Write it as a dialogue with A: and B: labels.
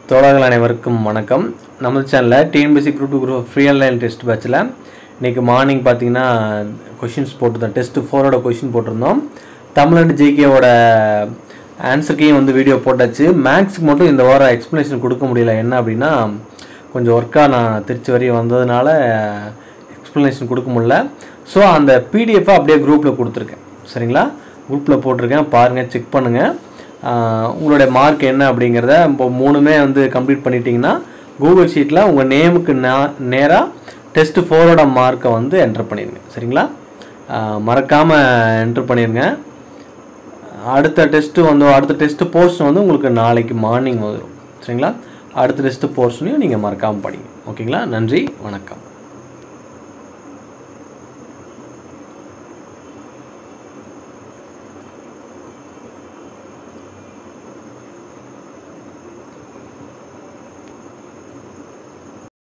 A: தோழர்கள் அனைவருக்கும் வணக்கம். நம்ம சேனலில் TNPSC group 2 group free online test பேட்சில் இன்றைக்கி மார்னிங் பார்த்தீங்கன்னா கொஷின்ஸ் போட்டிருந்தோம். டெஸ்ட்டு 4ஓட கொஷின் போட்டிருந்தோம். தமிழ் அண்ட் ஜிகேவோட ஆன்சருக்கையும் வந்து வீடியோ போட்டாச்சு. மேக்ஸுக்கு மட்டும் இந்த வாரம் எக்ஸ்ப்ளனேஷன் கொடுக்க முடியல. என்ன அப்படின்னா கொஞ்சம் ஒர்க்காக நான் திருச்சி வரையும் வந்ததுனால எக்ஸ்ப்ளனேஷன் கொடுக்க முடியல. ஸோ அந்த பிடிஎஃபை அப்படியே குரூப்பில் கொடுத்துருக்கேன். சரிங்களா, குரூப்பில் போட்டிருக்கேன், பாருங்கள், செக் பண்ணுங்கள். உங்களுடைய மார்க் என்ன அப்படிங்கிறத இப்போ 3மே வந்து கம்ப்ளீட் பண்ணிட்டீங்கன்னா கூகுள் ஷீட்டில் உங்கள் நேமுக்கு நேராக டெஸ்ட்டு 4ஓட மார்க்கை வந்து என்ட்ரு பண்ணிடுங்க. சரிங்களா, மறக்காமல் என்ட்ரு பண்ணிடுங்க. அடுத்த டெஸ்ட்டு போர்ஷன் வந்து உங்களுக்கு நாளைக்கு மார்னிங் வந்துடும். சரிங்களா, அடுத்த டெஸ்ட்டு போர்ஷனையும் நீங்கள் மறக்காமல் படிங்க. ஓகேங்களா, நன்றி, வணக்கம்.